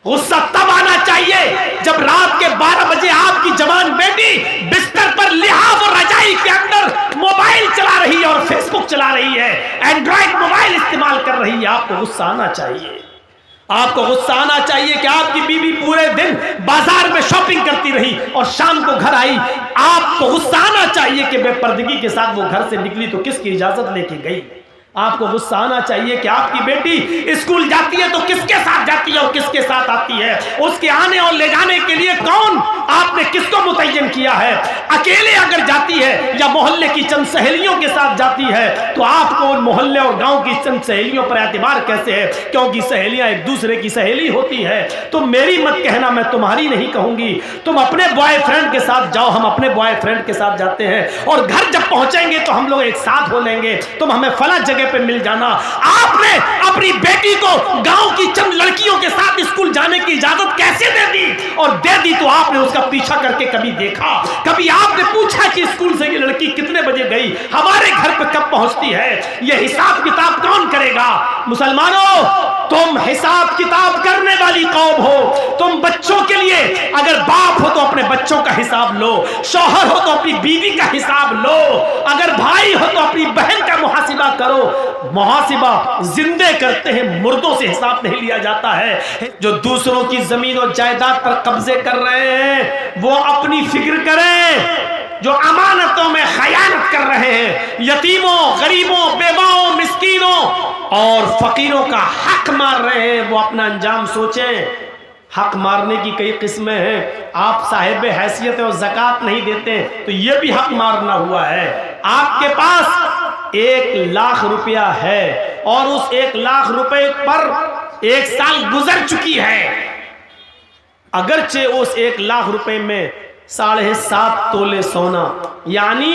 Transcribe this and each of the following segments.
غصہ تب آنا چاہیے جب رات کے 12 بجے آپ کی جوان بیٹی بستر پر لحاف اور رجائی کے اندر موبائل چلا رہی ہے اور فیس بک چلا رہی ہے، اینڈرائڈ موبائل استعمال کر رہی ہے. آپ کو غصہ آنا چاہیے. آپ کو غصہ آنا چاہیے کہ آپ کی بیوی پورے دن بازار میں شاپنگ کرتی رہی اور شام کو گھر آئی. آپ کو غصہ آنا چاہیے کہ بے پردگی کے ساتھ وہ گھر سے نکلی تو کس کی اجازت لے کے گئی. آپ کو غصہ آنا چاہیے کہ آپ کی بیٹی اسکول جاتی ہے تو کس کے ساتھ جاتی ہے اور کس کے ساتھ آتی ہے. اس کے آنے اور لے جانے کے لیے کون آپ نے کس کو متعین کیا ہے. اکیلے اگر جاتی ہے یا محلے کی چند سہیلیوں کے ساتھ جاتی ہے تو آپ کو ان محلے اور گاؤں کی چند سہیلیوں پر اعتبار کیسے ہے؟ کیونکہ سہیلیاں ایک دوسرے کی سہیلی ہوتی ہے. تو میری مت کہنا، میں تمہاری نہیں کہوں گی. تم اپنے بوائے فرینڈ کے ساتھ جاؤ، ہم اپنے بوائے فرینڈ کے ساتھ جاتے ہیں اور گھر جب پہنچیں گے تو ہم لوگ ایک ساتھ ہو لیں گے. تم ہمیں فلاں جگہ پہ مل جانا. آپ نے اپنی بیٹی کو گاؤں کی چند لڑکیوں کے ساتھ اسکول جانے کی اجازت کیسے دے دی؟ اور دے دی تو آپ نے اس کا پیچھا کر کے کبھی دیکھا؟ کبھی آپ نے پوچھا کہ اسکول سے یہ لڑکی کتنے بجے گئی، ہمارے گھر پہ کب پہنچتی ہے؟ یہ حساب کتاب کون کرے گا؟ مسلمانوں، تم حساب کتاب کرنے والی قوم ہو. تم بچوں کے لیے اگر باپ ہو تو اپنے بچوں کا حساب لو، شوہر ہو تو اپنی بیوی کا حساب لو، اگر بھائی ہو تو اپنی بہن کا محاسبہ کرو. محاسبہ زندے کرتے ہیں، مردوں سے حساب نہیں لیا جاتا ہے. جو دوسروں کی زمین و جائیداد پر قبضے کر رہے ہیں وہ اپنی فکر کریں. جو امانتوں میں خیانت کر رہے ہیں، یتیموں، غریبوں، بیواؤں، مسکینوں اور فقیروں کا حق مار رہے ہیں، وہ اپنا انجام سوچیں. حق مارنے کی کئی قسمیں ہیں. آپ صاحب حیثیت اور زکوٰۃ نہیں دیتے تو یہ بھی حق مارنا ہوا ہے. آپ کے پاس 1,00,000 روپیہ ہے اور اس 1,00,000 روپے پر 1 سال گزر چکی ہے. اگرچہ اس 1,00,000 روپے میں 7.5 تولے سونا یعنی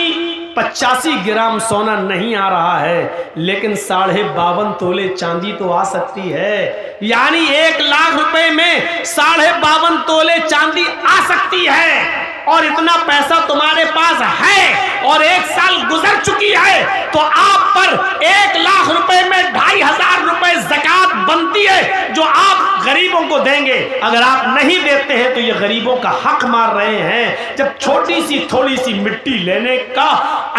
85 گرام سونا نہیں آ رہا ہے، لیکن 52.5 تولے چاندی تو آ سکتی ہے. یعنی 1,00,000 روپے میں 52.5 تولے چاندی آ سکتی ہے. اور اتنا پیسہ تمہارے پاس ہے اور 1 سال گزر چکی ہے تو آپ پر 1,00,000 روپے میں 2,500 روپے زکوٰۃ بنتی ہے جو آپ غریبوں کو دیں گے. اگر آپ نہیں دیتے ہیں تو یہ غریبوں کا حق مار رہے ہیں. جب چھوٹی سی تھوڑی سی مٹی لینے کا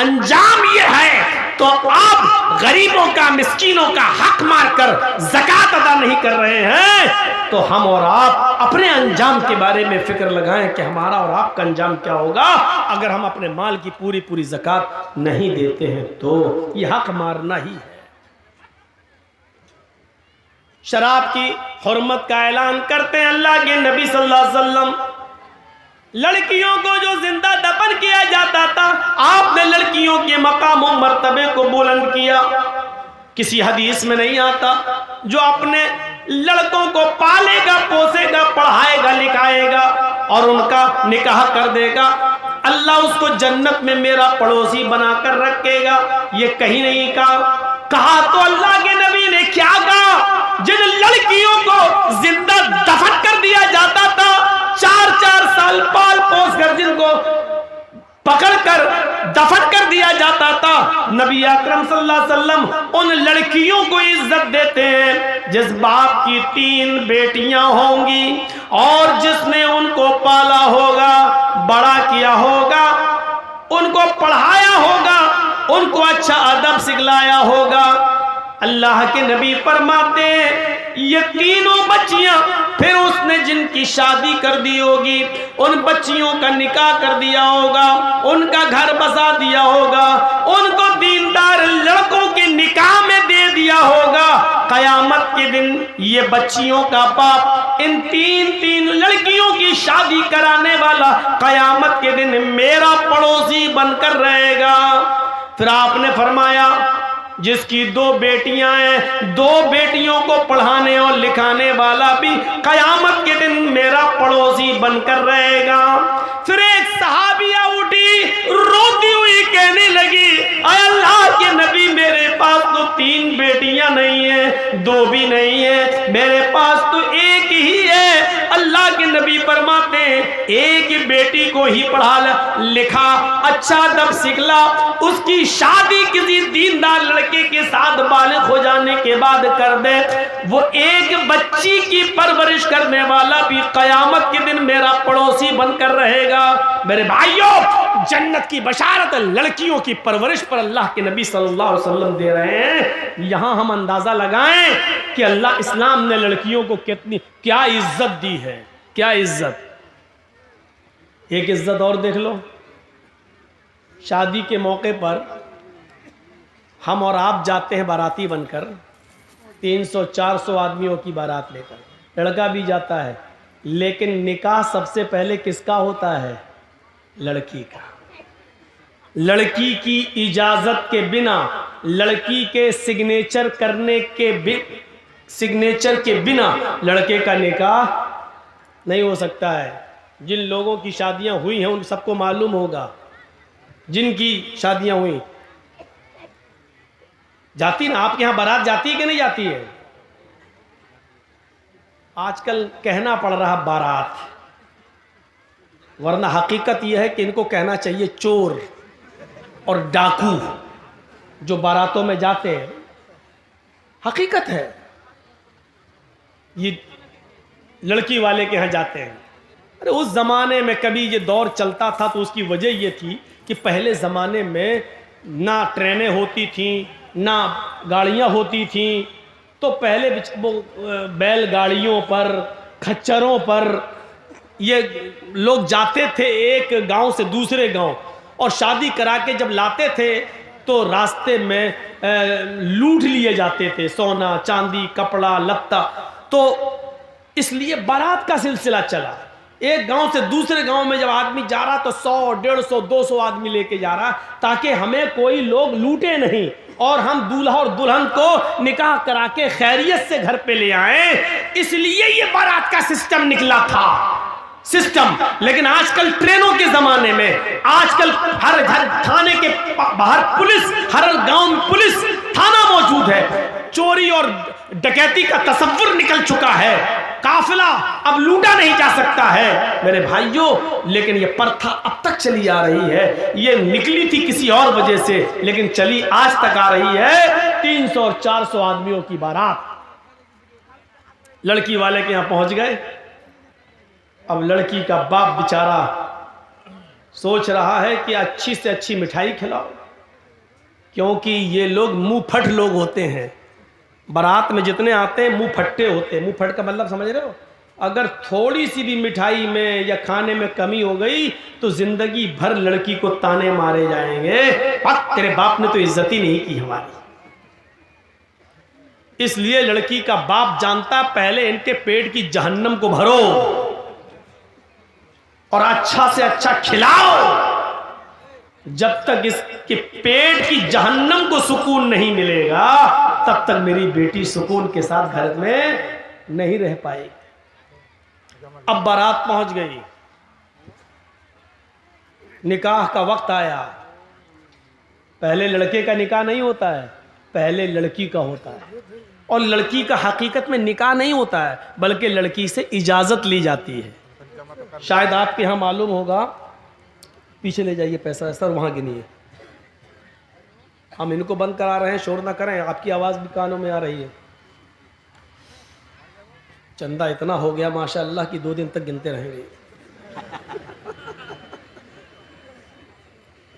انجام یہ ہے تو آپ غریبوں کا، مسکینوں کا حق مار کر زکوٰۃ ادا نہیں کر رہے ہیں. تو ہم اور آپ اپنے انجام کے بارے میں فکر لگائیں کہ ہمارا اور آپ کا انجام کیا ہوگا اگر ہم اپنے مال کی پوری زکوٰۃ نہیں دیتے ہیں. تو یہ حق مارنا ہی ہے. شراب کی حرمت کا اعلان کرتے ہیں اللہ کے نبی صلی اللہ علیہ وسلم. لڑکیوں کو جو زندہ دفن کیا جاتا تھا، آپ نے لڑکیوں کے مقام و مرتبے کو بلند کیا. کسی حدیث میں نہیں آتا جو اپنے لڑکوں کو پالے گا، پوسے گا، پڑھائے گا، لکھائے گا اور ان کا نکاح کر دے گا، اللہ اس کو جنت میں میرا پڑوسی بنا کر رکھے گا. یہ کہیں نہیں کہا تو اللہ کے نبی نے کیا کہا؟ جن لڑکیوں کو زندہ دفن کر دیا جاتا تھا، 4 سال پال پوس کر جن کو پکڑ کر دفن کر دیا جاتا تھا، نبی اکرم صلی اللہ علیہ وسلم ان لڑکیوں کو عزت دیتے ہیں جس باپ کی 3 بیٹیاں ہوں گی اور جس نے ان کو پالا ہوگا، بڑا کیا ہوگا، ان کو پڑھایا ہوگا، ان کو اچھا ادب سکھلایا ہوگا. اللہ کے نبی فرماتے ہیں یہ تینوں بچیاں پھر اس نے جن کی شادی کر دی ہوگی، ان بچیوں کا نکاح کر دیا ہوگا، ان کا گھر بسا دیا ہوگا، ان کو دیندار لڑکوں کے نکاح میں دے دیا ہوگا. قیامت کے دن یہ بچیوں کا باپ ان 3 لڑکیوں کی شادی کرانے والا قیامت کے دن میرا پڑوسی بن کر رہے گا. پھر آپ نے فرمایا جس کی 2 بیٹیاں ہیں، 2 بیٹیوں کو پڑھانے اور لکھانے والا بھی قیامت کے دن میرا پڑوسی بن کر رہے گا. پھر ایک صحابیہ اٹھی روتی ہوئی کہنے لگی اے اللہ کے نبی میرے پاس تو 3 بیٹیاں نہیں ہیں، 2 بھی نہیں ہیں، میرے پاس تو ایک ہی ہے. اللہ کے نبی فرماتے ہیں ایک بیٹی کو ہی پڑھا لکھا، اچھا ادب سکھلا، اس کی شادی کسی دیندار لڑکے کے ساتھ بالغ ہو جانے کے بعد کر دے، وہ ایک بچی کی پرورش کرنے والا بھی قیامت کے دن میرا پڑوسی بن کر رہے گا۔ میرے بھائیوں، جنت کی بشارت لڑکیوں کی پرورش پر اللہ کے نبی صلی اللہ علیہ وسلم دے رہے ہیں۔ یہاں ہم اندازہ لگائیں کہ اللہ اسلام نے لڑکیوں کو کیا عزت دی ہے، کیا عزت۔ ایک عزت اور دیکھ لو، شادی کے موقع پر ہم اور آپ جاتے ہیں باراتی بن کر، 300-400 آدمیوں کی بارات لے کر، لڑکا بھی جاتا ہے، لیکن نکاح سب سے پہلے کس کا ہوتا ہے؟ لڑکی کا۔ لڑکی کی اجازت کے بنا، لڑکی کے سگنیچر کے بنا لڑکے کا نکاح نہیں ہو سکتا ہے۔ جن لوگوں کی شادیاں ہوئی ہیں ان سب کو معلوم ہوگا، جن کی شادیاں ہوئی جاتی نا، آپ کے ہاں بارات جاتی ہے کہ نہیں جاتی ہے؟ آج کل کہنا پڑ رہا بارات، ورنہ حقیقت یہ ہے کہ ان کو کہنا چاہیے چور اور ڈاکو جو باراتوں میں جاتے ہیں۔ حقیقت ہے، یہ لڑکی والے کے ہاں جاتے ہیں۔ ارے اس زمانے میں کبھی یہ دور چلتا تھا تو اس کی وجہ یہ تھی کہ پہلے زمانے میں نہ ٹرینیں ہوتی تھیں، نہ گاڑیاں ہوتی تھیں، تو پہلے بیل گاڑیوں پر، کھچروں پر یہ لوگ جاتے تھے ایک گاؤں سے دوسرے گاؤں، اور شادی کرا کے جب لاتے تھے تو راستے میں لوٹ لیے جاتے تھے، سونا چاندی کپڑا لتا۔ تو اس لیے بارات کا سلسلہ چلا، ایک گاؤں سے دوسرے گاؤں میں جب آدمی جا رہا تو 100 150 200 آدمی لے کے جا رہا، تاکہ ہمیں کوئی لوگ لوٹے نہیں اور ہم دولہا اور دلہن کو نکاح کرا کے خیریت سے گھر پہ لے آئیں۔ اس لیے یہ بارات کا سسٹم نکلا تھا، سسٹم۔ لیکن آج کل ٹرینوں کے زمانے میں، آج کل ہر گھر تھانے کے باہر پولیس، ہر گاؤں میں پولیس تھانہ موجود ہے، چوری اور ڈکیتی کا تصور نکل چکا ہے، قافلہ اب لوٹا نہیں جا سکتا ہے میرے بھائیوں۔ لیکن یہ پرتھا اب تک چلی آ رہی ہے، یہ نکلی تھی کسی اور وجہ سے لیکن چلی آج تک آ رہی ہے۔ 300 اور 400 آدمیوں کی بارات لڑکی والے کے یہاں پہنچ گئے۔ اب لڑکی کا باپ بیچارہ سوچ رہا ہے کہ اچھی سے اچھی مٹھائی کھلاؤ، کیونکہ یہ لوگ منہ پھٹ لوگ ہوتے ہیں، بارات میں جتنے آتے ہیں منہ پھٹے ہوتے ہیں۔ منہ پھٹ کا مطلب سمجھ رہے ہو؟ اگر تھوڑی سی بھی مٹھائی میں یا کھانے میں کمی ہو گئی تو زندگی بھر لڑکی کو تانے مارے جائیں گے، تیرے باپ نے تو عزت ہی نہیں کی ہماری۔ اس لیے لڑکی کا باپ جانتا پہلے ان کے پیٹ کی جہنم کو بھرو اور اچھا سے اچھا کھلاؤ، جب تک اس کے پیٹ کی جہنم کو سکون نہیں ملے گا تب تک میری بیٹی سکون کے ساتھ گھر میں نہیں رہ پائے۔ اب بارات پہنچ گئی، نکاح کا وقت آیا۔ پہلے لڑکے کا نکاح نہیں ہوتا ہے، پہلے لڑکی کا ہوتا ہے، اور لڑکی کا حقیقت میں نکاح نہیں ہوتا ہے بلکہ لڑکی سے اجازت لی جاتی ہے۔ شاید آپ کے ہاں معلوم ہوگا، پیچھے لے جائیے پیسہ سر، وہاں گنیے، ہم ان کو بند کرا رہے ہیں، شور نہ کریں، آپ کی آواز بھی کانوں میں آ رہی ہے۔ چندہ اتنا ہو گیا ماشاءاللہ کہ 2 دن تک گنتے رہیں گے۔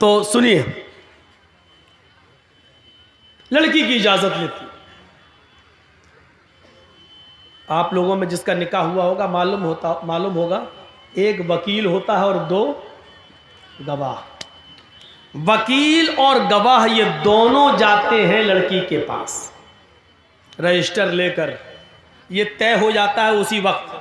تو سنیے، لڑکی کی اجازت لیتی، آپ لوگوں میں جس کا نکاح ہوا ہوگا معلوم ہوگا، ایک وکیل ہوتا ہے اور 2 گواہ۔ وکیل اور گواہ یہ دونوں جاتے ہیں لڑکی کے پاس، رجسٹر لے کر یہ طے ہو جاتا ہے اسی وقت،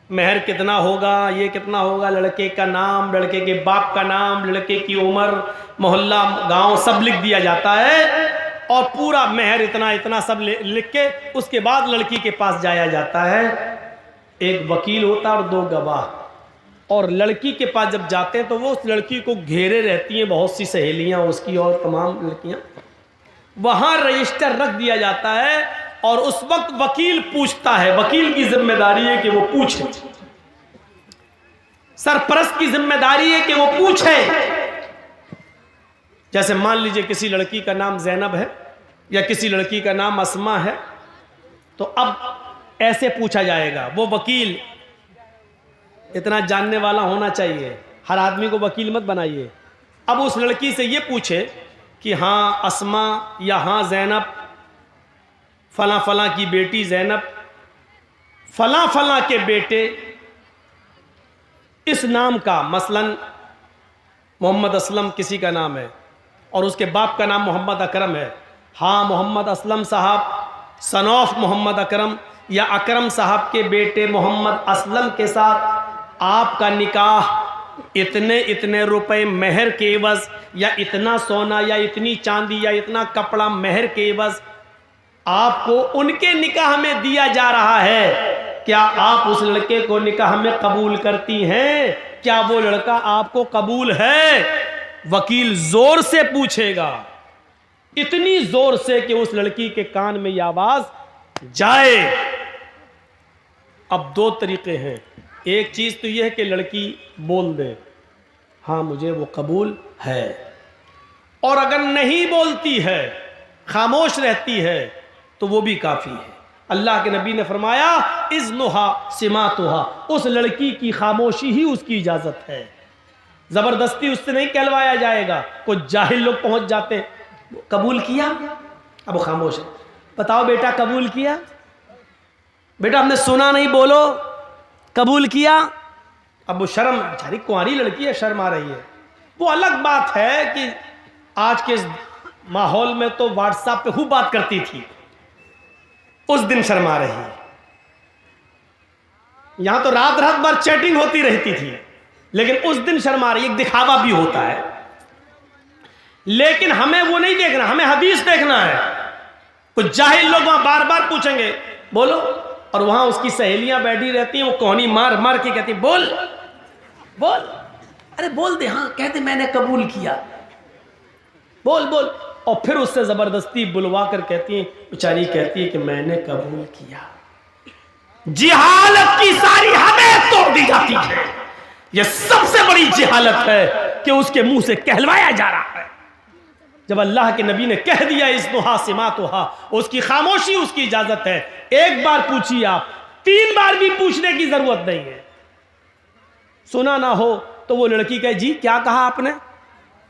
مہر کتنا ہوگا، یہ کتنا ہوگا، لڑکے کا نام، لڑکے کے باپ کا نام، لڑکے کی عمر، محلہ، گاؤں سب لکھ دیا جاتا ہے، اور پورا مہر اتنا اتنا سب لکھ کے اس کے بعد لڑکی کے پاس جایا جاتا ہے۔ ایک وکیل ہوتا اور 2 گواہ، اور لڑکی کے پاس جب جاتے ہیں تو وہ اس لڑکی کو گھیرے رہتی ہیں بہت سی سہیلیاں اس کی اور تمام لڑکیاں، وہاں رجسٹر رکھ دیا جاتا ہے، اور اس وقت وکیل پوچھتا ہے، وکیل کی ذمہ داری ہے کہ وہ پوچھے، سرپرست کی ذمہ داری ہے کہ وہ پوچھے۔ جیسے مان لیجئے کسی لڑکی کا نام زینب ہے یا کسی لڑکی کا نام اسما ہے، تو اب ایسے پوچھا جائے گا، وہ وکیل اتنا جاننے والا ہونا چاہیے، ہر آدمی کو وکیل مت بنائیے۔ اب اس لڑکی سے یہ پوچھے کہ ہاں اسما یا ہاں زینب، فلاں فلاں کی بیٹی زینب، فلاں فلاں کے بیٹے اس نام کا، مثلا محمد اسلم کسی کا نام ہے اور اس کے باپ کا نام محمد اکرم ہے، ہاں محمد اسلم صاحب سن آف محمد اکرم یا اکرم صاحب کے بیٹے محمد اسلم کے ساتھ آپ کا نکاح اتنے روپے مہر کے عوض، یا اتنا سونا یا اتنی چاندی یا اتنا کپڑا مہر کے عوض آپ کو ان کے نکاح میں دیا جا رہا ہے، کیا آپ اس لڑکے کو نکاح میں قبول کرتی ہیں؟ کیا وہ لڑکا آپ کو قبول ہے؟ وکیل زور سے پوچھے گا، اتنی زور سے کہ اس لڑکی کے کان میں یہ آواز جائے۔ اب دو طریقے ہیں، ایک چیز تو یہ ہے کہ لڑکی بول دے ہاں مجھے وہ قبول ہے، اور اگر نہیں بولتی ہے، خاموش رہتی ہے، تو وہ بھی کافی ہے۔ اللہ کے نبی نے فرمایا اذنها سماتها، اس لڑکی کی خاموشی ہی اس کی اجازت ہے، زبردستی اس سے نہیں کہلوایا جائے گا۔ کچھ جاہل لوگ پہنچ جاتے ہیں، قبول کیا؟ اب وہ خاموش ہے، بتاؤ بیٹا قبول کیا؟ بیٹا ہم نے سنا نہیں، بولو قبول کیا؟ اب وہ شرم، بیچاری کنواری لڑکی ہے، شرم آ رہی ہے۔ وہ الگ بات ہے کہ آج کے ماحول میں تو واٹس ایپ پہ خوب بات کرتی تھی، اس دن شرم آ رہی ہے۔ یہاں تو رات رات بھر چیٹنگ ہوتی رہتی تھی، لیکن اس دن شرم آ رہی ہے، ایک دکھاوا بھی ہوتا ہے۔ لیکن ہمیں وہ نہیں دیکھنا، ہمیں حدیث دیکھنا ہے۔ کچھ جاہل لوگ وہاں بار بار پوچھیں گے بولو، اور وہاں اس کی سہیلیاں بیٹھی رہتی ہیں، وہ کہانی مار مار کے کہتی بول بول، ارے بول دے، ہاں کہتے میں نے قبول کیا، بول بول، اور پھر اس سے زبردستی بلوا کر کہتی ہیں، بیچاری کہتی ہے کہ میں نے قبول کیا۔ جہالت کی ساری حدیں توڑ دی جاتی ہے۔ یہ سب سے بڑی جہالت ہے کہ اس کے منہ سے کہلوایا جا رہا ہے۔ جب اللہ کے نبی نے کہہ دیا اذنها سماتها، اس کی خاموشی اس کی اجازت ہے۔ ایک بار پوچھیے آپ، 3 بار بھی پوچھنے کی ضرورت نہیں ہے۔ سنا نہ ہو تو وہ لڑکی کہے جی کیا کہا آپ نے،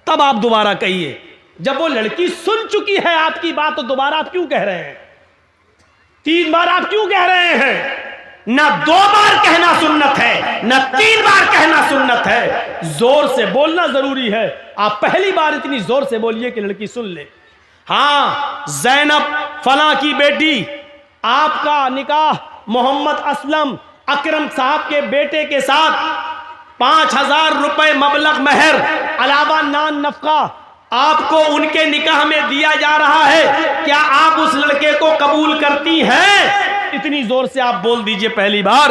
تب آپ دوبارہ کہیے۔ جب وہ لڑکی سن چکی ہے آپ کی بات تو دوبارہ آپ کیوں کہہ رہے ہیں؟ 3 بار آپ کیوں کہہ رہے ہیں؟ نہ 2 بار کہنا سنت ہے، نہ 3 بار کہنا سنت ہے، زور سے بولنا ضروری ہے۔ آپ پہلی بار اتنی زور سے بولیے کہ لڑکی سن لے۔ ہاں زینب فلاں کی بیٹی، آپ کا نکاح محمد اسلم اکرم صاحب کے بیٹے کے ساتھ 5000 روپے مبلغ مہر علاوہ نان نفقہ آپ کو ان کے نکاح میں دیا جا رہا ہے، کیا آپ اس لڑکے کو قبول کرتی ہیں؟ اتنی زور سے آپ بول دیجئے پہلی بار،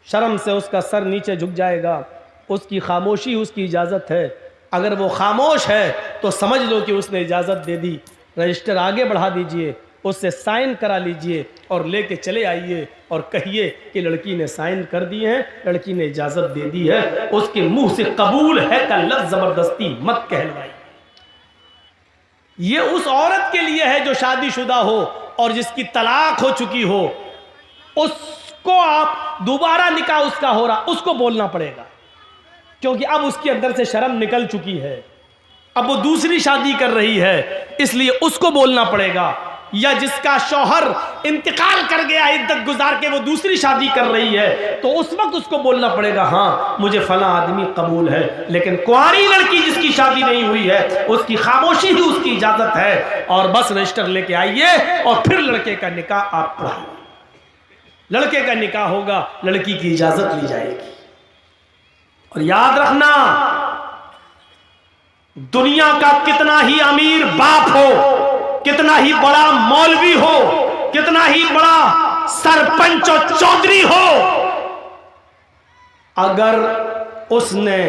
شرم سے اس کا سر نیچے جھک جائے گا۔ اس کی خاموشی اس کی اجازت ہے، اگر وہ خاموش ہے تو سمجھ لو کہ اس نے اجازت دے دی۔ رجسٹر آگے بڑھا دیجئے، اس سے سائن کرا لیجئے اور لے کے چلے آئیے اور کہیے کہ لڑکی نے سائن کر دی ہے، لڑکی نے اجازت دے دی ہے۔ اس کے منہ سے قبول ہے کا لفظ زبردستی مت کہلوائی۔ یہ اس عورت کے لیے ہے جو شادی شدہ ہو اور جس کی طلاق ہو چکی ہو، اس کو آپ دوبارہ نکاح اس کا ہو رہا، اس کو بولنا پڑے گا، کیونکہ اب اس کے اندر سے شرم نکل چکی ہے، اب وہ دوسری شادی کر رہی ہے، اس لیے اس کو بولنا پڑے گا۔ یا جس کا شوہر انتقال کر گیا، عدت گزار کے وہ دوسری شادی کر رہی ہے، تو اس وقت اس کو بولنا پڑے گا ہاں مجھے فلاں آدمی قبول ہے۔ لیکن کنواری لڑکی جس کی شادی نہیں ہوئی ہے، اس کی خاموشی ہی اس کی اجازت ہے، اور بس رجسٹر لے کے آئیے اور پھر لڑکے کا نکاح آپ پڑھائیے۔ لڑکے کا نکاح ہوگا، لڑکی کی اجازت لی جائے گی۔ اور یاد رکھنا، دنیا کا کتنا ہی امیر باپ ہو، کتنا ہی بڑا مولوی ہو، کتنا ہی بڑا سرپنچ و چودھری ہو، اگر اس نے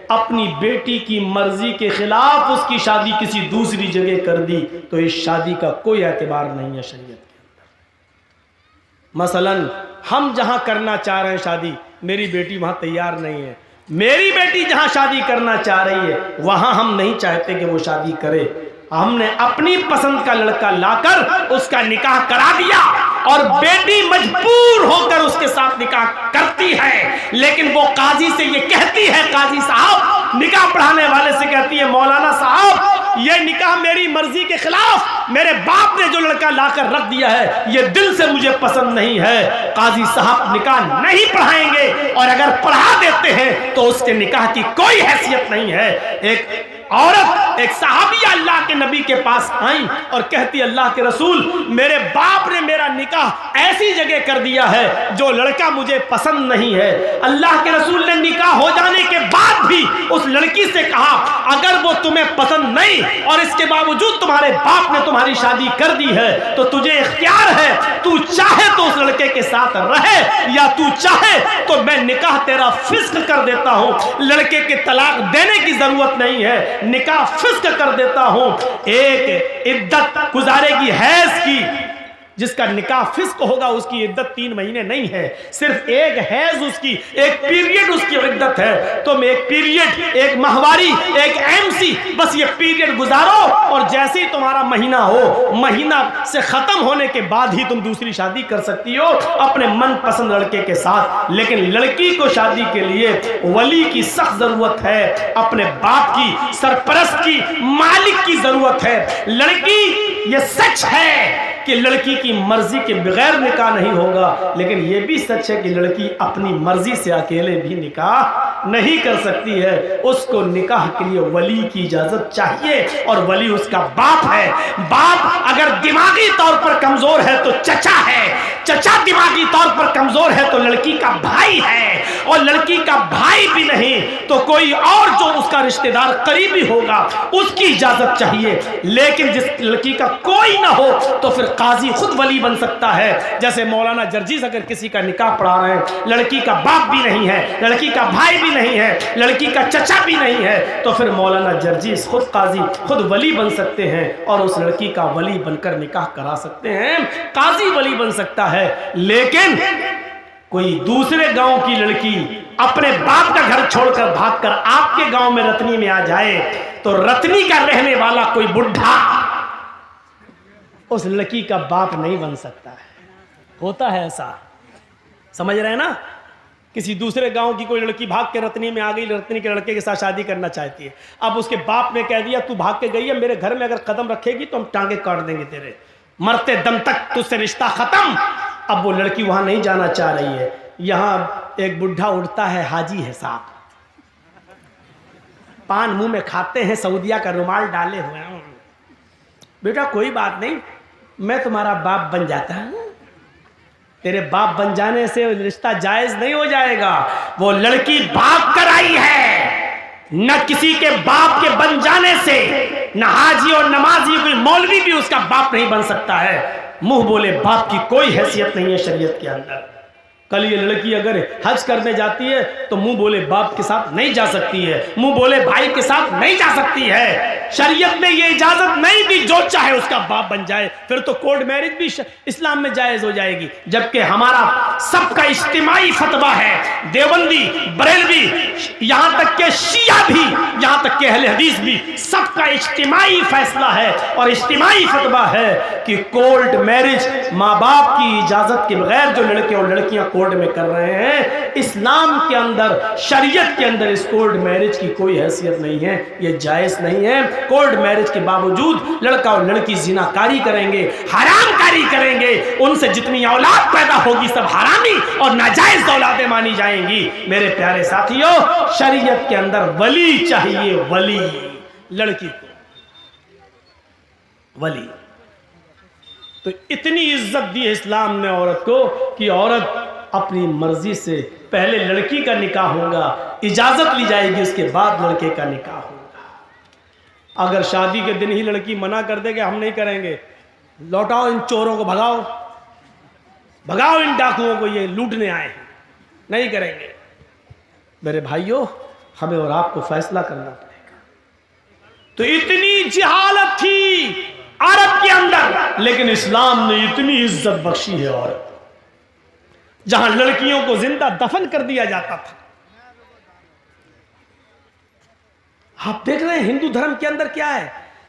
اپنی بیٹی کی مرضی کے خلاف اس کی شادی کسی دوسری جگہ کر دی تو اس شادی کا کوئی اعتبار نہیں ہے شریعت کے اندر۔ مثلا ہم جہاں کرنا چاہ رہے ہیں شادی، میری بیٹی وہاں تیار نہیں ہے، میری بیٹی جہاں شادی کرنا چاہ رہی ہے وہاں ہم نہیں چاہتے کہ وہ شادی کرے، ہم نے اپنی پسند کا لڑکا لا کر اس کا نکاح کرا دیا، اور بیٹی مجبور ہو کر اس کے ساتھ نکاح کرتی ہے، لیکن وہ قاضی سے یہ کہتی ہے، قاضی صاحب نکاح پڑھانے والے سے کہتی ہے، مولانا صاحب یہ نکاح میری مرضی کے خلاف، میرے باپ نے جو لڑکا لا کر رکھ دیا ہے یہ دل سے مجھے پسند نہیں ہے، قاضی صاحب نکاح نہیں پڑھائیں گے، اور اگر پڑھا دیتے ہیں تو اس کے نکاح کی کوئی حیثیت نہیں ہے۔ ایک عورت، ایک صحابیہ اللہ کے نبی کے پاس آئیں اور کہتی، اللہ کے رسول میرے باپ نے میرا نکاح ایسی جگہ کر دیا ہے جو لڑکا مجھے پسند نہیں ہے۔ اللہ کے رسول نے نکاح ہو جانے کے بعد بھی اس لڑکی سے کہا، اگر وہ تمہیں پسند نہیں اور اس کے باوجود تمہارے باپ نے تمہاری شادی کر دی ہے تو تجھے اختیار ہے، تو چاہے تو اس لڑکے کے ساتھ رہے یا تو چاہے تو میں نکاح تیرا فسخ کر دیتا ہوں، لڑکے کے طلاق دینے کی ضرورت نہیں ہے، نکاح فسخ کر دیتا ہوں۔ ایک عدت گزارے گی حیض کی، جس کا نکاح فسق ہوگا اس کی عدت 3 مہینے نہیں ہے، صرف ایک حیض اس کی، ایک پیریڈ اس کی عدت ہے۔ تم ایک پیریڈ، ایک ماہواری، ایک MC، بس یہ پیریڈ گزارو اور جیسے ہی تمہارا مہینہ ہو، مہینہ سے ختم ہونے کے بعد ہی تم دوسری شادی کر سکتی ہو اپنے من پسند لڑکے کے ساتھ، لیکن لڑکی کو شادی کے لیے ولی کی سخت ضرورت ہے، اپنے باپ کی، سرپرست کی، مالک کی ضرورت ہے۔ لڑکی، یہ سچ ہے کہ لڑکی کی مرضی کے بغیر نکاح نہیں ہوگا، لیکن یہ بھی سچ ہے کہ لڑکی اپنی مرضی سے اکیلے بھی نکاح نہیں کر سکتی ہے، اس کو نکاح کے لیے ولی کی اجازت چاہیے، اور ولی اس کا باپ ہے۔ باپ اگر دماغی طور پر کمزور ہے تو چچا ہے، چچا دماغی طور پر کمزور ہے تو لڑکی کا بھائی ہے، اور لڑکی کا بھائی بھی نہیں تو کوئی اور جو اس کا رشتہ دار قریبی ہوگا اس کی اجازت چاہیے۔ لیکن جس لڑکی کا کوئی نہ ہو تو پھر قاضی خود ولی بن سکتا ہے، جیسے مولانا جرجیز اگر کسی کا نکاح پڑھا رہے ہیں، لڑکی کا باپ بھی نہیں ہے، لڑکی کا بھائی بھی نہیں ہے، لڑکی کا چچا بھی نہیں ہے، تو پھر مولانا جرجیز خود قاضی، خود ولی بن سکتے ہیں اور اس لڑکی کا ولی بن کر نکاح کرا سکتے ہیں، قاضی ولی بن سکتا ہے۔ لیکن کوئی دوسرے گاؤں کی لڑکی اپنے باپ کا گھر چھوڑ کر بھاگ کر آپ کے گاؤں میں رتنی میں آ جائے تو رتنی کا رہنے والا کوئی بڈھا اس لڑکی کا باپ نہیں بن سکتا ہے۔ ہوتا ہے ایسا، سمجھ رہے ہیں نا؟ کسی دوسرے گاؤں کی کوئی لڑکی بھاگ کے رتنی میں آ گئی، رتنی کے لڑکے کے ساتھ شادی کرنا چاہتی ہے، اب اس کے باپ نے کہہ دیا تو بھاگ کے گئی ہے، میرے گھر میں اگر قدم رکھے گی تو ہم ٹانگیں کاٹ دیں گے تیرے، مرتے دم تک تجھ سے رشتہ ختم۔ اب وہ لڑکی وہاں نہیں جانا چاہ رہی ہے، یہاں ایک بڈھا اٹھتا ہے، حاجی ہے صاحب، پان منہ میں کھاتے ہیں، سعودیہ کا رومال ڈالے ہوئے ہیں، بیٹا کوئی بات نہیں، میں تمہارا باپ بن جاتا ہوں۔ تیرے باپ بن جانے سے رشتہ جائز نہیں ہو جائے گا، وہ لڑکی بھاگ کر آئی ہے، نہ کسی کے باپ کے بن جانے سے، نہ حاجی اور نمازی کوئی مولوی بھی اس کا باپ نہیں بن سکتا ہے، منہ بولے باپ کی کوئی حیثیت نہیں ہے شریعت کے اندر۔ کل یہ لڑکی اگر حج کرنے جاتی ہے تو منہ بولے باپ کے ساتھ نہیں جا سکتی ہے، منہ بولے بھائی کے ساتھ نہیں جا سکتی ہے، شریعت نے یہ اجازت نہیں دی جو چاہے اس کا باپ بن جائے، پھر تو کورٹ میرج بھی اسلام میں جائز ہو جائے گی، جبکہ ہمارا سب کا اجتماعی فتویٰ ہے، دیوبندی، بریلوی، یہاں تک کہ شیعہ بھی، یہاں تک کہ اہل حدیث بھی، سب کا اجتماعی فیصلہ ہے اور اجتماعی فتویٰ ہے کہ کورٹ میرج ماں باپ کی اجازت کے بغیر جو لڑکے اور لڑکیاں کورٹ میں کر رہے ہیں، اسلام کے اندر، شریعت کے اندر اس کورٹ میرج کی کوئی حیثیت نہیں ہے، یہ جائز نہیں ہے۔ کورٹ میرج کے باوجود لڑکا اور لڑکی زنا کاری کریں گے، حرام کاری کریں گے، ان سے جتنی اولاد پیدا ہوگی سب حرامی اور ناجائز اولادیں مانی جائیں گی۔ میرے پیارے ساتھیوں، شریعت کے اندر ولی چاہیے، ولی، لڑکی کو ولی۔ تو اتنی عزت دی اسلام نے عورت کو کہ عورت اپنی مرضی سے پہلے لڑکی کا نکاح ہوگا، اجازت لی جائے گی، اس کے بعد لڑکے کا نکاح ہوگا۔ اگر شادی کے دن ہی لڑکی منع کر دے کہ ہم نہیں کریں گے، لوٹاؤ ان چوروں کو، بھگاؤ بھگاؤ ان ڈاکوؤں کو، یہ لوٹنے آئے ہیں، نہیں کریں گے، میرے بھائیوں ہمیں اور آپ کو فیصلہ کرنا پڑے گا۔ تو اتنی جہالت تھی عرب کے اندر، لیکن اسلام نے اتنی عزت بخشی ہے عورت، جہاں لڑکیوں کو زندہ دفن کر دیا جاتا تھا۔ آپ دیکھ رہے ہیں ہندو دھرم کے اندر کیا ہے،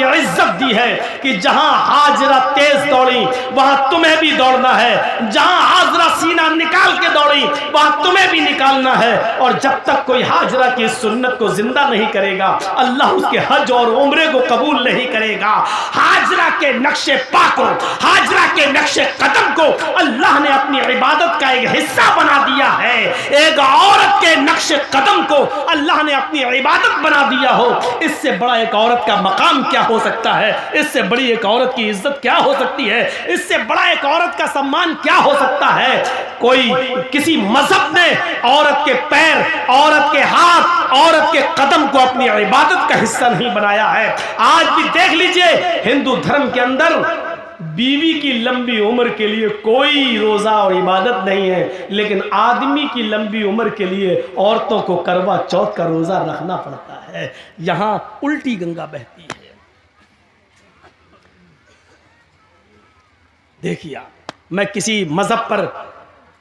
یہ عزت دی ہے کہ جہاں حاجرہ تیز دوڑی وہاں تمہیں بھی دوڑنا ہے، جہاں حاجرہ سینہ نکال کے دوڑی وہاں تمہیں بھی نکالنا ہے، اور جب تک کوئی حاجرہ کی سنت کو زندہ نہیں کرے گا اللہ اس کے حج اور عمرے کو قبول نہیں کرے گا۔ حاجرہ کے نقش پا کو، حاجرہ کے نقش قدم کو اللہ نے اپنی عبادت کا ایک حصہ بنا دیا ہے۔ ایک عورت کے نقش قدم کو اللہ نے اپنی عبادت بنا دیا ہو، اس سے بڑا ایک عورت کا مقام کیا ہو سکتا ہے؟ اس سے بڑی ایک عورت کی عزت کیا ہو سکتی ہے؟ اس سے بڑا ایک عورت کا سمان کیا ہو سکتا ہے؟ کوئی کسی مذہب نے عورت کے پیر، عورت کے ہاتھ، عورت کے قدم کو اپنی عبادت کا حصہ نہیں بنایا ہے۔ آج بھی دیکھ لیجئے ہندو دھرم کے اندر بیوی کی لمبی عمر کے لیے کوئی روزہ اور عبادت نہیں ہے، لیکن آدمی کی لمبی عمر کے لیے عورتوں کو کروا چوتھ کا روزہ رکھنا پڑتا ہے۔ یہاں الٹی گنگا بہتی ہے۔ دیکھیے، میں کسی مذہب پر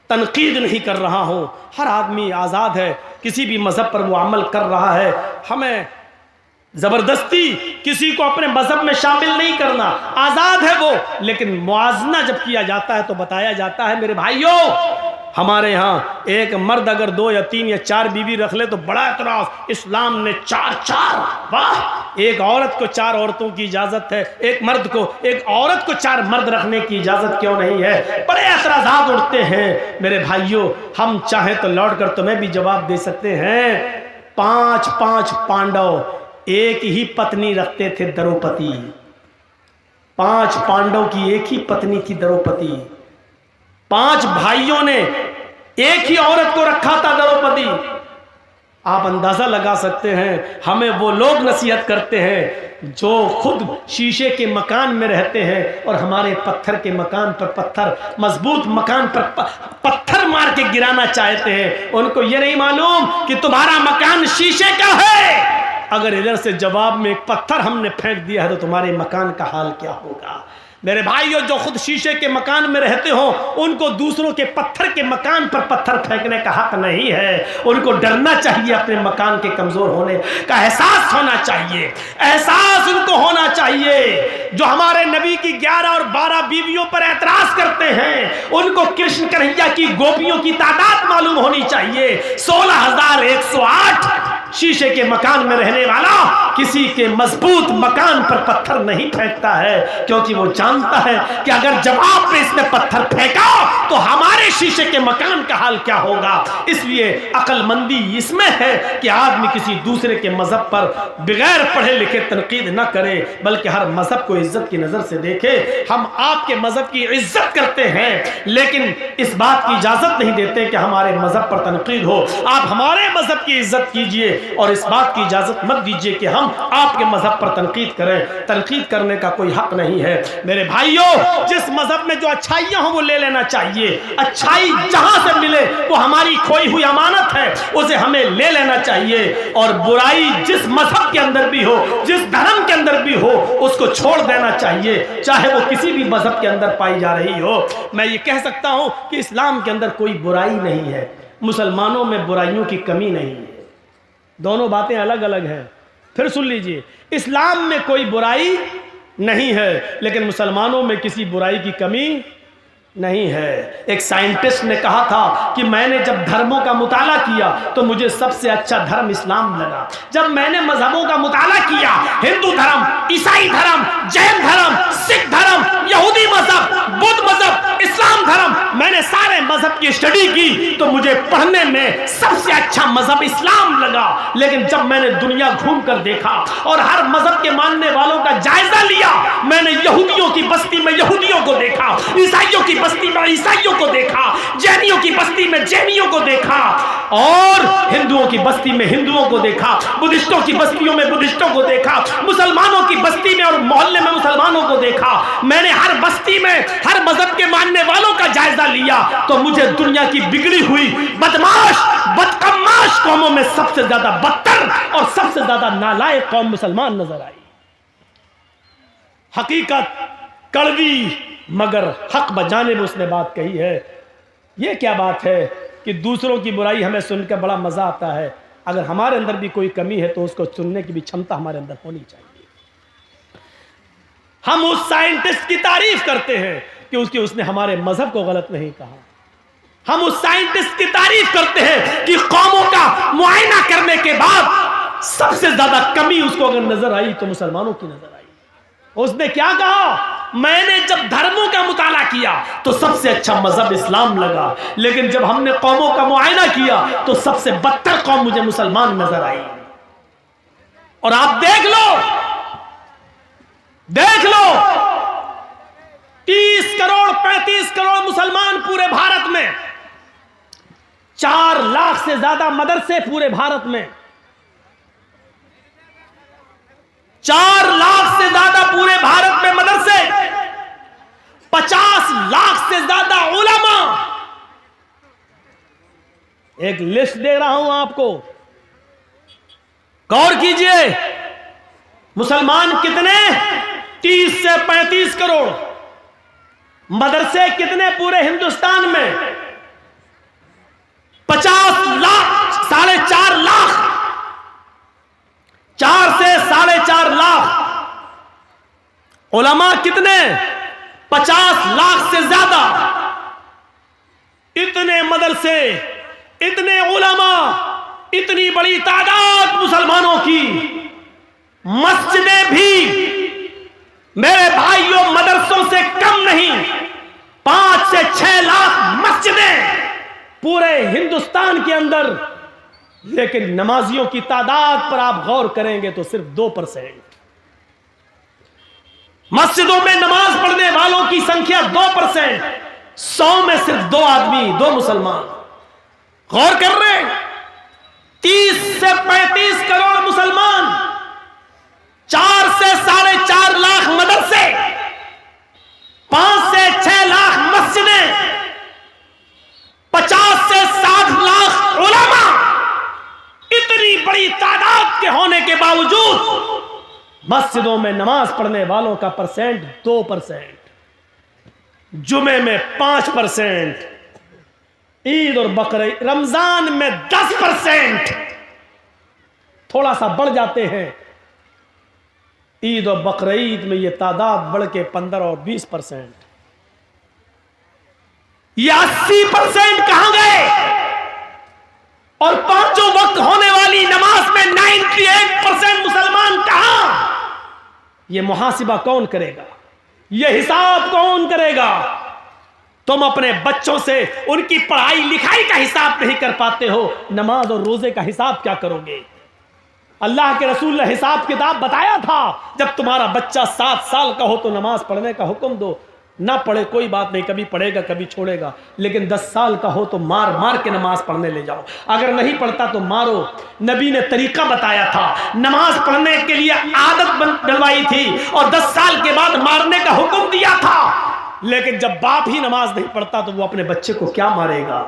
تنقید نہیں کر رہا ہوں، ہر آدمی آزاد ہے، کسی بھی مذہب پر وہ عمل کر رہا ہے، ہمیں زبردستی کسی کو اپنے مذہب میں شامل نہیں کرنا، آزاد ہے وہ، لیکن موازنہ جب کیا جاتا ہے تو بتایا جاتا ہے میرے بھائیوں، ہمارے ہاں ایک مرد اگر 2 یا 3 یا 4 بیوی رکھ لے تو بڑا اعتراض، اسلام نے 4 واہ، ایک عورت کو 4 عورتوں کی اجازت ہے، ایک مرد کو، ایک عورت کو 4 مرد رکھنے کی اجازت کیوں نہیں ہے؟ بڑے اعتراضات اٹھتے ہیں میرے بھائیوں۔ ہم چاہیں تو لوٹ کر تمہیں بھی جواب دے سکتے ہیں۔ 5 پانڈو ایک ہی پتنی رکھتے تھے، دروپتی۔ 5 پانڈو کی ایک ہی پتنی تھی، دروپتی۔ 5 بھائیوں نے ایک ہی عورت کو رکھا تھا، دروپتی۔ آپ اندازہ لگا سکتے ہیں ہمیں وہ لوگ نصیحت کرتے ہیں جو خود شیشے کے مکان میں رہتے ہیں اور ہمارے پتھر کے مکان پر پتھر، مضبوط مکان پر پتھر مار کے گرانا چاہتے ہیں۔ ان کو یہ نہیں معلوم کہ تمہارا مکان شیشے کا ہے، اگر ادھر سے جواب میں ایک پتھر ہم نے پھینک دیا ہے تو تمہارے مکان کا حال کیا ہوگا؟ میرے بھائیوں، جو خود شیشے کے مکان میں رہتے ہوں ان کو دوسروں کے پتھر کے مکان پر پتھر پھینکنے کا حق نہیں ہے۔ ان کو ڈرنا چاہیے، اپنے مکان کے کمزور ہونے کا احساس ہونا چاہیے، احساس ان کو ہونا چاہیے۔ جو ہمارے نبی کی 11 اور 12 بیویوں پر اعتراض کرتے ہیں ان کو کرشن کنہیا کی گوپیوں کی تعداد معلوم ہونی چاہیے۔ 16,108 شیشے کے مکان میں رہنے والا کسی کے مضبوط مکان پر پتھر نہیں پھینکتا ہے، کیونکہ وہ جانتا ہے کہ اگر جواب میں اس نے پتھر پھینکا تو ہمارے شیشے کے مکان کا حال کیا ہوگا۔ اس لیے عقل مندی اس میں ہے کہ آدمی کسی دوسرے کے مذہب پر بغیر پڑھے لکھے تنقید نہ کرے، بلکہ ہر مذہب کو عزت کی نظر سے دیکھے۔ ہم آپ کے مذہب کی عزت کرتے ہیں لیکن اس بات کی اجازت نہیں دیتے کہ ہمارے مذہب پر تنقید ہو۔ آپ ہمارے مذہب کی عزت کیجئے اور اس بات کی اجازت مت دیجئے کہ ہم آپ کے مذہب پر تنقید کریں۔ تنقید کرنے کا کوئی حق نہیں ہے میرے بھائیوں۔ جس مذہب میں جو اچھائیاں ہوں وہ لے لینا چاہیے، اچھائی جہاں سے ملے وہ ہماری کھوئی ہوئی امانت ہے، اسے ہمیں لے لینا چاہیے، اور برائی جس مذہب کے اندر بھی ہو، جس دھرم کے اندر بھی ہو، اس کو چھوڑ دینا چاہیے، چاہے وہ کسی بھی مذہب کے اندر پائی جا رہی ہو۔ میں یہ کہہ سکتا ہوں کہ اسلام کے اندر کوئی برائی نہیں ہے، مسلمانوں میں برائیوں کی کمی نہیں ہے، دونوں باتیں الگ الگ ہیں۔ پھر سن لیجئے، اسلام میں کوئی برائی نہیں ہے لیکن مسلمانوں میں کسی برائی کی کمی نہیں ہے۔ ایک سائنٹسٹ نے کہا تھا کہ میں نے جب دھرموں کا مطالعہ کیا تو مجھے سب سے اچھا دھرم اسلام لگا۔ جب میں نے مذہبوں کا مطالعہ کیا، ہندو دھرم، عیسائی دھرم، جین دھرم، سکھ دھرم، یہودی مذہب، بدھ مذہب، اسلام دھرم، میں نے سارے مذہب کی اسٹڈی کی تو مجھے پڑھنے میں سب سے اچھا مذہب اسلام لگا۔ لیکن جب میں نے دنیا گھوم کر دیکھا اور ہر مذہب کے ماننے والوں کا جائزہ لیا، میں نے یہودیوں کی بستی میں یہودیوں کو دیکھا، عیسائیوں کی بستی میں عیسائیوں کو دیکھا، جینیوں کی بستی میں جینیوں کو دیکھا، اور ہندوؤں کی بستی میں ہندوؤں کو دیکھا، بدھسٹوں کی بستیوں میں بدھسٹوں کو دیکھا، مسلمانوں کی بستی میں اور محلے میں مسلمانوں کو دیکھا۔ میں نے ہر بستی میں ہر مذہب کے ماننے والوں کا جائزہ لیا تو مجھے دنیا کی بگڑی ہوئی بدماش بدقماش قوموں میں سب سے زیادہ بدتر اور سب سے زیادہ نالائق قوم مسلمان نظر آئی۔ حقیقت کڑوی مگر حق بجانب اس نے بات کہی ہے۔ یہ کیا بات ہے کہ دوسروں کی برائی ہمیں سن کے بڑا مزہ آتا ہے، اگر ہمارے اندر بھی کوئی کمی ہے تو اس کو چننے کی بھی چھمتا ہمارے اندر ہونی چاہیے. ہم اس سائنٹسٹ کی تعریف کرتے ہیں کہ اس نے ہمارے مذہب کو غلط نہیں کہا. ہم اس سائنٹسٹ کی تعریف کرتے ہیں کہ قوموں کا معائنہ کرنے کے بعد سب سے زیادہ کمی اس کو اگر نظر آئی تو مسلمانوں کی نظر آئی. اس نے کیا کہا؟ میں نے جب دھرموں کا مطالعہ کیا تو سب سے اچھا مذہب اسلام لگا، لیکن جب ہم نے قوموں کا معائنہ کیا تو سب سے بدتر قوم مجھے مسلمان نظر آئی. اور آپ دیکھ لو 30 کروڑ 35 کروڑ مسلمان پورے بھارت میں، 4 لاکھ سے زیادہ مدرسے پورے بھارت میں، 4 لاکھ سے زیادہ پورے بھارت میں مدرسے، 50 لاکھ سے زیادہ علماء. ایک لسٹ دے رہا ہوں آپ کو، غور کیجئے. مسلمان کتنے؟ 30 سے 35 کروڑ. مدرسے کتنے پورے ہندوستان میں؟ 50 لاکھ، 4.5 لاکھ، 4 سے 4.5 لاکھ. علماء کتنے؟ 50 لاکھ سے زیادہ. اتنے مدرسے، اتنے علماء، اتنی بڑی تعداد مسلمانوں کی. مسجدیں بھی میرے بھائیوں مدرسوں سے کم نہیں. 5 سے 6 لاکھ مسجدیں پورے ہندوستان کے اندر، لیکن نمازیوں کی تعداد پر آپ غور کریں گے تو صرف 2%. مسجدوں میں نماز پڑھنے والوں کی سنکھیا 2%، 100 میں صرف 2 آدمی، 2 مسلمان. غور کر رہے ہیں؟ 30 سے 35 کروڑ مسلمان، 4 سے 4.5 لاکھ مدرسے، 5 سے 6 لاکھ مسجدیں، 50 سے 60 لاکھ علماء. اتنی بڑی تعداد کے ہونے کے باوجود مسجدوں میں نماز پڑھنے والوں کا پرسنٹ 2%، جمعے میں 5%، عید اور بقرعید رمضان میں 10%، تھوڑا سا بڑھ جاتے ہیں. عید اور بقرعید میں یہ تعداد بڑھ کے 15 اور 20%. یہ 80% کہاں گئے؟ اور 5 وقت ہونے والی نماز میں 98% مسلمان کہاں؟ یہ محاسبہ کون کرے گا؟ یہ حساب کون کرے گا؟ تم اپنے بچوں سے ان کی پڑھائی لکھائی کا حساب نہیں کر پاتے ہو، نماز اور روزے کا حساب کیا کرو گے؟ اللہ کے رسول نے حساب کتاب بتایا تھا، جب تمہارا بچہ 7 سال کا ہو تو نماز پڑھنے کا حکم دو. نہ پڑھے کوئی بات نہیں، کبھی پڑھے گا کبھی چھوڑے گا، لیکن 10 سال کا ہو تو مار مار کے نماز پڑھنے لے جاؤ. اگر نہیں پڑھتا تو مارو. نبی نے طریقہ بتایا تھا، نماز پڑھنے کے لیے عادت ڈلوائی تھی اور 10 سال کے بعد مارنے کا حکم دیا تھا. لیکن جب باپ ہی نماز نہیں پڑھتا تو وہ اپنے بچے کو کیا مارے گا؟